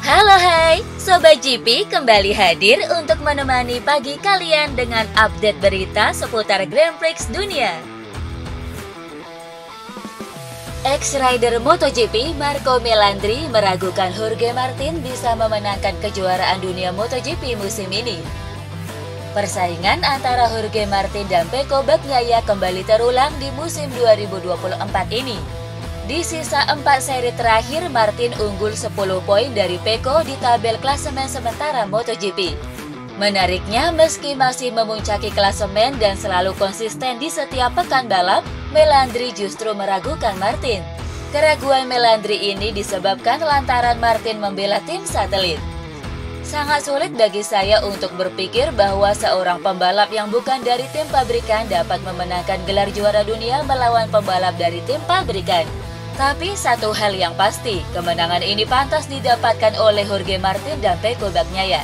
Halo hai, Sobat GP kembali hadir untuk menemani pagi kalian dengan update berita seputar Grand Prix dunia. Ex-rider MotoGP Marco Melandri meragukan Jorge Martin bisa memenangkan kejuaraan dunia MotoGP musim ini. Persaingan antara Jorge Martin dan Pecco Bagnaia kembali terulang di musim 2024 ini. Di sisa 4 seri terakhir, Martin unggul 10 poin dari Pecco di tabel klasemen sementara MotoGP. Menariknya, meski masih memuncaki klasemen dan selalu konsisten di setiap pekan balap, Melandri justru meragukan Martin. Keraguan Melandri ini disebabkan lantaran Martin membela tim satelit. Sangat sulit bagi saya untuk berpikir bahwa seorang pembalap yang bukan dari tim pabrikan dapat memenangkan gelar juara dunia melawan pembalap dari tim pabrikan. Tapi satu hal yang pasti, kemenangan ini pantas didapatkan oleh Jorge Martin dan Pecco Bagnaia.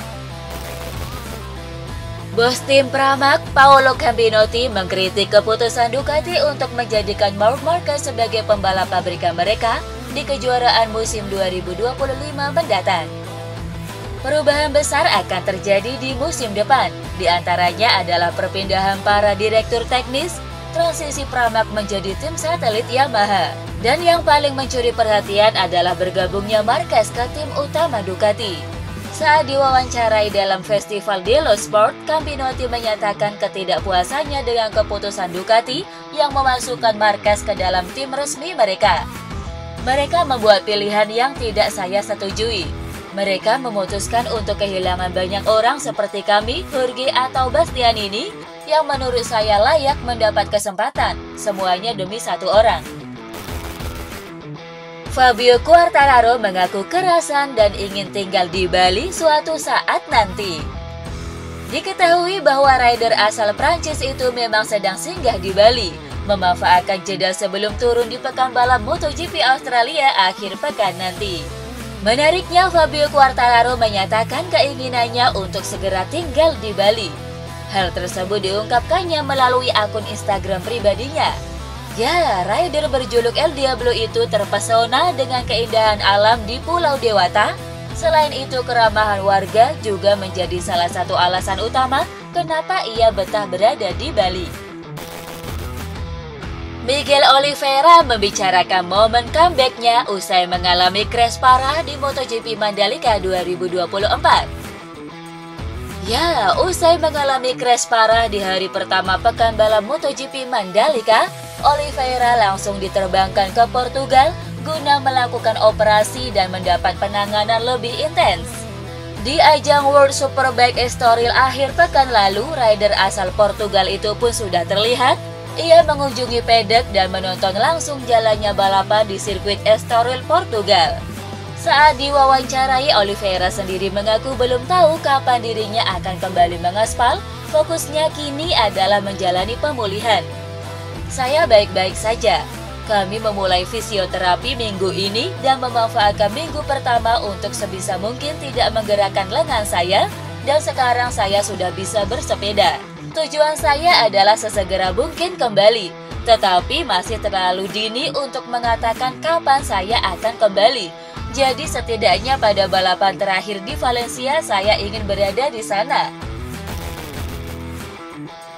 Bos tim Pramac, Paolo Gambinotti, mengkritik keputusan Ducati untuk menjadikan Marc Marquez sebagai pembalap pabrikan mereka di kejuaraan musim 2025 mendatang. Perubahan besar akan terjadi di musim depan, di antaranya adalah perpindahan para direktur teknis, transisi Pramac menjadi tim satelit Yamaha, dan yang paling mencuri perhatian adalah bergabungnya Marquez ke tim utama Ducati. Saat diwawancarai dalam Festival dello Sport, Gambinotti menyatakan ketidakpuasannya dengan keputusan Ducati yang memasukkan Marquez ke dalam tim resmi mereka. Mereka membuat pilihan yang tidak saya setujui. Mereka memutuskan untuk kehilangan banyak orang seperti kami, Jorge atau Bastianini, yang menurut saya layak mendapat kesempatan, semuanya demi satu orang. Fabio Quartararo mengaku kerasan dan ingin tinggal di Bali suatu saat nanti. Diketahui bahwa rider asal Prancis itu memang sedang singgah di Bali, memanfaatkan jeda sebelum turun di pekan balap MotoGP Australia akhir pekan nanti. Menariknya, Fabio Quartararo menyatakan keinginannya untuk segera tinggal di Bali. Hal tersebut diungkapkannya melalui akun Instagram pribadinya. Ya, rider berjuluk El Diablo itu terpesona dengan keindahan alam di Pulau Dewata. Selain itu, keramahan warga juga menjadi salah satu alasan utama kenapa ia betah berada di Bali. Miguel Oliveira membicarakan momen comeback-nya usai mengalami crash parah di MotoGP Mandalika 2024. Ya, usai mengalami crash parah di hari pertama pekan balap MotoGP Mandalika, Oliveira langsung diterbangkan ke Portugal guna melakukan operasi dan mendapat penanganan lebih intens. Di ajang World Superbike Estoril akhir pekan lalu, rider asal Portugal itu pun sudah terlihat. Ia mengunjungi paddock dan menonton langsung jalannya balapan di sirkuit Estoril, Portugal. Saat diwawancarai, Oliveira sendiri mengaku belum tahu kapan dirinya akan kembali mengaspal. Fokusnya kini adalah menjalani pemulihan. Saya baik-baik saja. Kami memulai fisioterapi minggu ini dan memanfaatkan minggu pertama untuk sebisa mungkin tidak menggerakkan lengan saya, dan sekarang saya sudah bisa bersepeda. Tujuan saya adalah sesegera mungkin kembali, tetapi masih terlalu dini untuk mengatakan kapan saya akan kembali. Jadi setidaknya pada balapan terakhir di Valencia saya ingin berada di sana.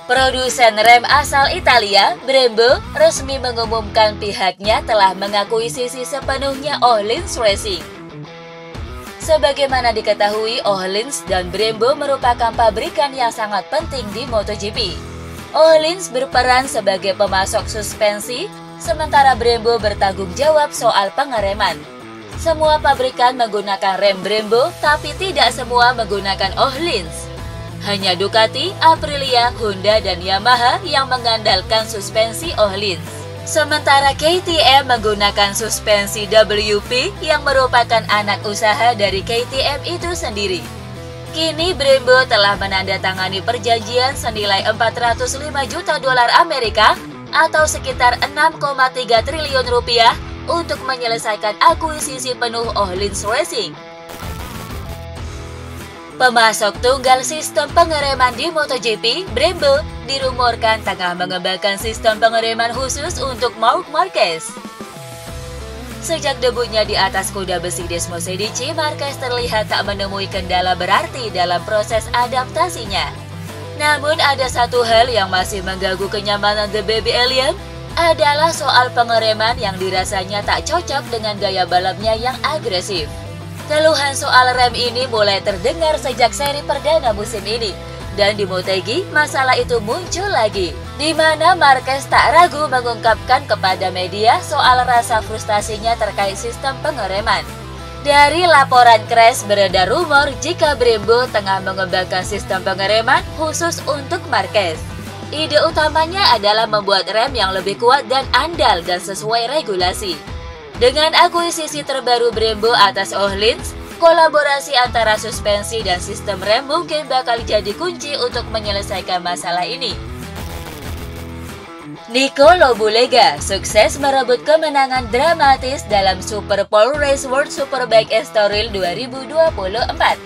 Produsen rem asal Italia, Brembo, resmi mengumumkan pihaknya telah mengakuisisi sepenuhnya Öhlins Racing. Sebagaimana diketahui, Öhlins dan Brembo merupakan pabrikan yang sangat penting di MotoGP. Öhlins berperan sebagai pemasok suspensi, sementara Brembo bertanggung jawab soal pengereman. Semua pabrikan menggunakan rem Brembo, tapi tidak semua menggunakan Öhlins. Hanya Ducati, Aprilia, Honda, dan Yamaha yang mengandalkan suspensi Öhlins. Sementara KTM menggunakan suspensi WP yang merupakan anak usaha dari KTM itu sendiri. Kini Brembo telah menandatangani perjanjian senilai 405 juta dolar Amerika atau sekitar 6,3 triliun rupiah untuk menyelesaikan akuisisi penuh Öhlins Racing. Pemasok tunggal sistem pengereman di MotoGP, Brembo, dirumorkan tengah mengembangkan sistem pengereman khusus untuk Marc Marquez. Sejak debutnya di atas kuda besi Desmo Sedici, Marquez terlihat tak menemui kendala berarti dalam proses adaptasinya. Namun ada satu hal yang masih mengganggu kenyamanan The Baby Alien, adalah soal pengereman yang dirasanya tak cocok dengan gaya balapnya yang agresif. Keluhan soal rem ini mulai terdengar sejak seri perdana musim ini. Dan di Motegi, masalah itu muncul lagi, di mana Marquez tak ragu mengungkapkan kepada media soal rasa frustasinya terkait sistem pengereman. Dari laporan Crash beredar rumor jika Brembo tengah mengembangkan sistem pengereman khusus untuk Marquez. Ide utamanya adalah membuat rem yang lebih kuat dan andal dan sesuai regulasi. Dengan akuisisi terbaru Brembo atas Öhlins, kolaborasi antara suspensi dan sistem rem mungkin bakal jadi kunci untuk menyelesaikan masalah ini. Nico Lobulega sukses merebut kemenangan dramatis dalam Super Pole Race World Superbike Estoril 2024.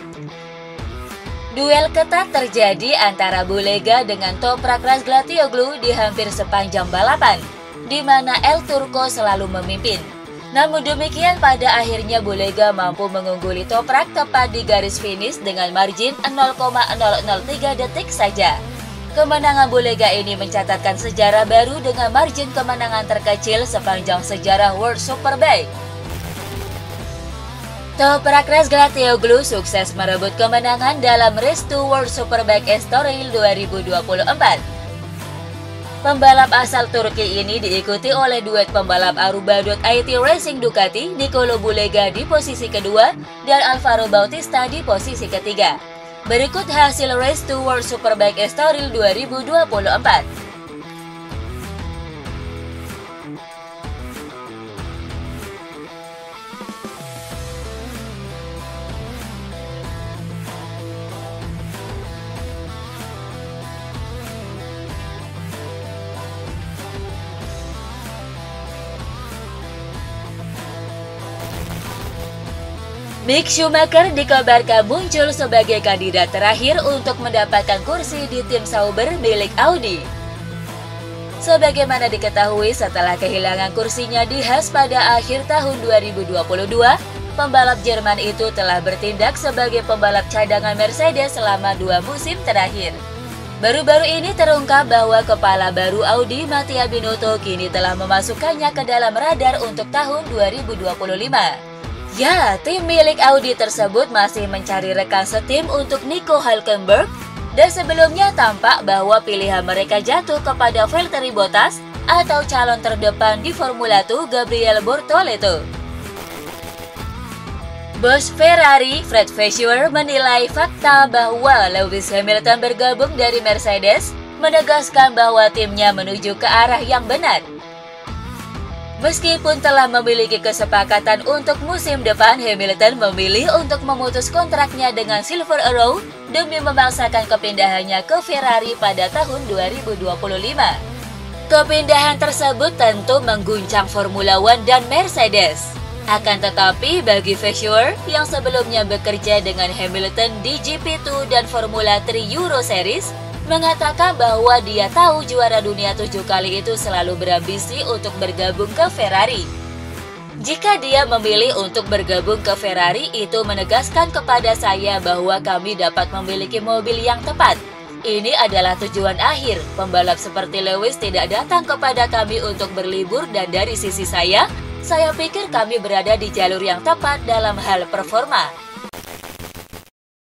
Duel ketat terjadi antara Bulega dengan Toprak Razgatlioglu di hampir sepanjang balapan, di mana El Turco selalu memimpin. Namun demikian, pada akhirnya Bulega mampu mengungguli Toprak tepat di garis finish dengan margin 0,003 detik saja. Kemenangan Bulega ini mencatatkan sejarah baru dengan margin kemenangan terkecil sepanjang sejarah World Superbike. Toprak Razgatlioglu sukses merebut kemenangan dalam Race to World Superbike Estoril 2024. Pembalap asal Turki ini diikuti oleh duet pembalap Aruba.it Racing Ducati, Nico Lobulega di posisi kedua dan Alvaro Bautista di posisi ketiga. Berikut hasil Race to World Superbike Estoril 2024. Mick Schumacher dikabarkan muncul sebagai kandidat terakhir untuk mendapatkan kursi di tim Sauber milik Audi. Sebagaimana diketahui, setelah kehilangan kursinya di Haas pada akhir tahun 2022, pembalap Jerman itu telah bertindak sebagai pembalap cadangan Mercedes selama 2 musim terakhir. Baru-baru ini terungkap bahwa kepala baru Audi, Mattia Binotto, kini telah memasukkannya ke dalam radar untuk tahun 2025. Ya, tim milik Audi tersebut masih mencari rekan setim untuk Nico Hülkenberg, dan sebelumnya tampak bahwa pilihan mereka jatuh kepada Valtteri Bottas atau calon terdepan di Formula 2 Gabriel Bortoleto. Bos Ferrari, Fred Vasseur, menilai fakta bahwa Lewis Hamilton bergabung dari Mercedes, menegaskan bahwa timnya menuju ke arah yang benar. Meskipun telah memiliki kesepakatan untuk musim depan, Hamilton memilih untuk memutus kontraknya dengan Silver Arrow demi memaksakan kepindahannya ke Ferrari pada tahun 2025. Kepindahan tersebut tentu mengguncang Formula One dan Mercedes. Akan tetapi bagi Vasseur yang sebelumnya bekerja dengan Hamilton di GP2 dan Formula 3 Euro Series, mengatakan bahwa dia tahu juara dunia 7 kali itu selalu berambisi untuk bergabung ke Ferrari. Jika dia memilih untuk bergabung ke Ferrari, itu menegaskan kepada saya bahwa kami dapat memiliki mobil yang tepat. Ini adalah tujuan akhir. Pembalap seperti Lewis tidak datang kepada kami untuk berlibur, dan dari sisi saya pikir kami berada di jalur yang tepat dalam hal performa.